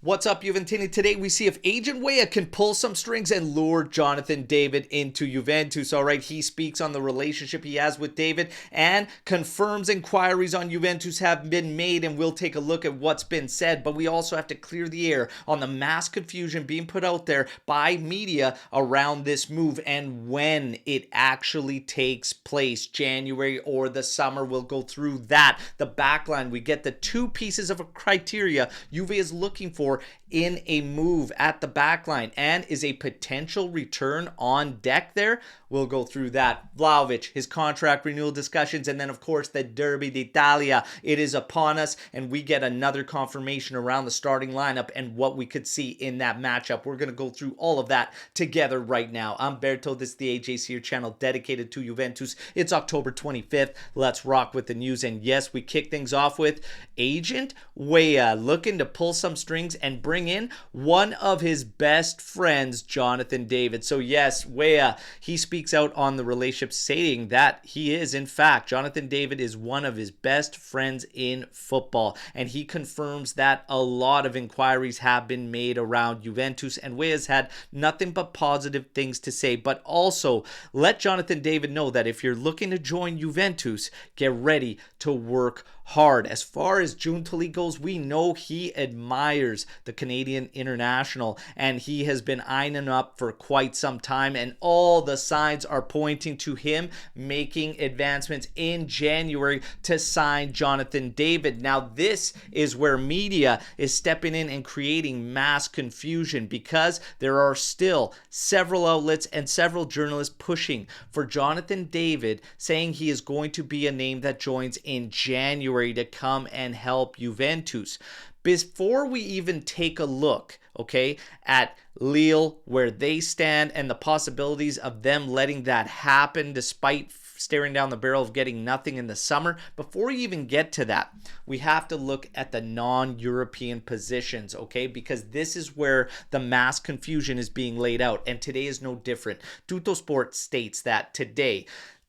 What's up, Juventini? Today we see if agent Weah can pull some strings and lure Jonathan David into Juventus. All right, he speaks on the relationship he has with David and confirms inquiries on Juventus have been made, and we'll take a look at what's been said. But we also have to clear the air on the mass confusion being put out there by media around this move and when it actually takes place, January or the summer. We'll go through that. The backline, we get the two pieces of a criteria Juve is looking for in a move at the backline, and is a potential return on deck there. We'll go through that. Vlahovic, his contract renewal discussions, and then of course the Derby d'Italia. It is upon us, and we get another confirmation around the starting lineup and what we could see in that matchup. We're going to go through all of that together right now. I'm Berto. This is the AJCR channel dedicated to Juventus. It's October 25th. Let's rock with the news. And yes, we kick things off with agent Weah looking to pull some strings and bring in one of his best friends, Jonathan David. So yes, Weah, he speaks out on the relationship, saying that he is, in fact, Jonathan David is one of his best friends in football. And he confirms that a lot of inquiries have been made around Juventus, and Weah's had nothing but positive things to say. But also, let Jonathan David know that if you're looking to join Juventus, get ready to work hard. As far as Giuntoli goes, we know he admires the Canadian international, and he has been eyeing him up for quite some time, and all the signs are pointing to him making advancements in January to sign Jonathan David. Now, this is where media is stepping in and creating mass confusion, because there are still several outlets and several journalists pushing for Jonathan David, saying he is going to be a name that joins in January to come and help Juventus. Before we even take a look, okay, at Lille, where they stand, and the possibilities of them letting that happen despite staring down the barrel of getting nothing in the summer, before we even get to that, we have to look at the non-European positions, okay, because this is where the mass confusion is being laid out, and today is no different. Tuttosport states that today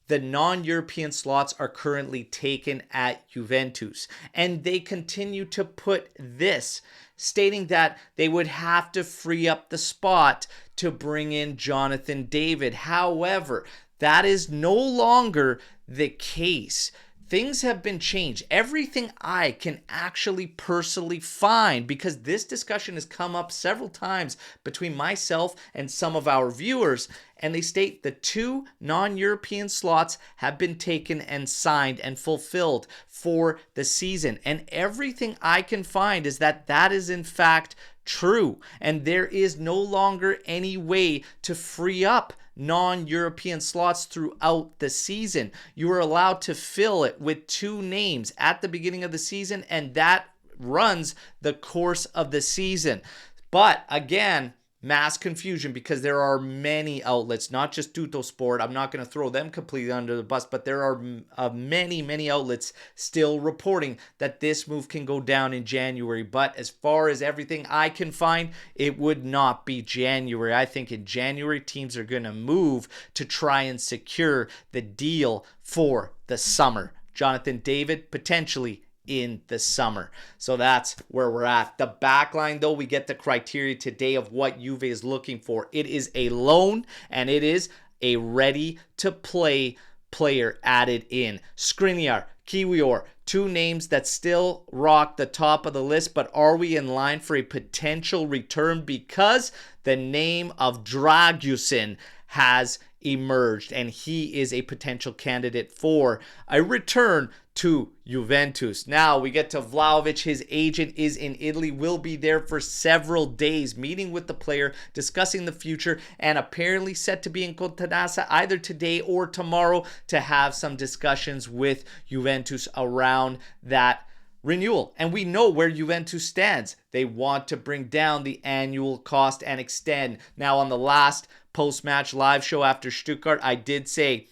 the non-European slots are currently taken at Juventus, and they continue to put this, stating that they would have to free up the spot to bring in Jonathan David. However, that is no longer the case. Things have been changed. Everything I can actually personally find, because this discussion has come up several times between myself and some of our viewers, and they state the two non-European slots have been taken and signed and fulfilled for the season. And everything I can find is that that is in fact true, and there is no longer any way to free up non-European slots throughout the season. You are allowed to fill it with two names at the beginning of the season, and that runs the course of the season. But again, mass confusion, because there are many outlets, not just Tuttosport. I'm not going to throw them completely under the bus, but there are many outlets still reporting that this move can go down in January. But as far as everything I can find, it would not be January. I think in January, teams are going to move to try and secure the deal for the summer. Jonathan David, potentially in the summer. So that's where we're at. The backline, though, we get the criteria today of what Juve is looking for. It is a loan, and it is a ready-to-play player added in. Skriniar, Kiwior, two names that still rock the top of the list, but are we in line for a potential return? Because the name of Dragusin has emerged, and he is a potential candidate for a return to Juventus. Now we get to Vlahovic. His agent is in Italy, will be there for several days, meeting with the player, discussing the future, and apparently set to be in Contanassa either today or tomorrow to have some discussions with Juventus around that renewal. And we know where Juventus stands. They want to bring down the annual cost and extend. Now, on the last post-match live show after Stuttgart, I did say,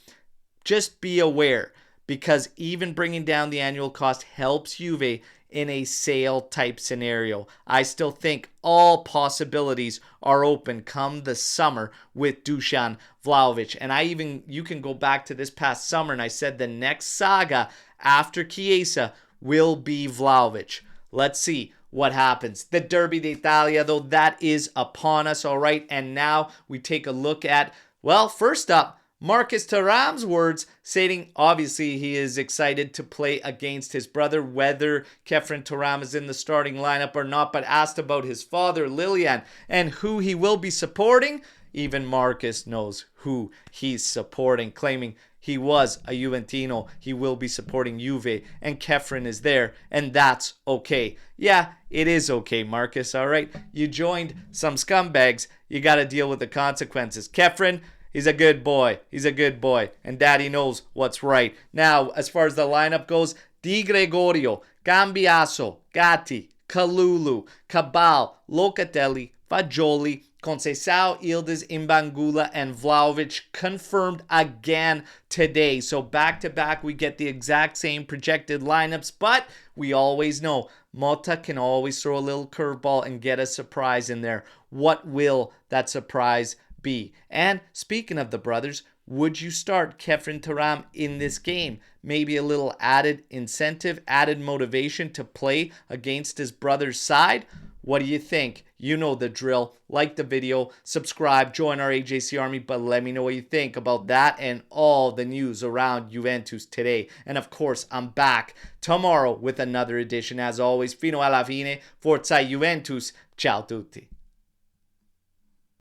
just be aware, because even bringing down the annual cost helps Juve in a sale type scenario. I still think all possibilities are open come the summer with Dusan Vlahovic. And you can go back to this past summer, and I said the next saga after Chiesa will be Vlahovic. Let's see what happens. The Derby d'Italia, though, that is upon us, all right? And now we take a look at, well, first up, Marcus Thuram's words, stating obviously he is excited to play against his brother, whether Khéphren Thuram is in the starting lineup or not, but asked about his father, Lilian, and who he will be supporting. Even Marcus knows who he's supporting, claiming he was a Juventino. He will be supporting Juve, and Khéphren is there, and that's okay. Yeah, it is okay, Marcus, all right? You joined some scumbags. You got to deal with the consequences. Khéphren, he's a good boy. He's a good boy. And Daddy knows what's right. Now, as far as the lineup goes, Di Gregorio, Cambiaso, Gatti, Kalulu, Cabal, Locatelli, Fagioli, Conceição, Ildes, Imbangula, and Vlahovic confirmed again today. So back-to-back, we get the exact same projected lineups, but we always know Motta can always throw a little curveball and get a surprise in there. What will that surprise be? And speaking of the brothers, would you start Khéphren Thuram in this game? Maybe a little added incentive, added motivation to play against his brother's side? What do you think? You know the drill. Like the video, subscribe, join our AJC Army, but let me know what you think about that and all the news around Juventus today. And of course, I'm back tomorrow with another edition. As always, fino alla fine, forza Juventus. Ciao tutti.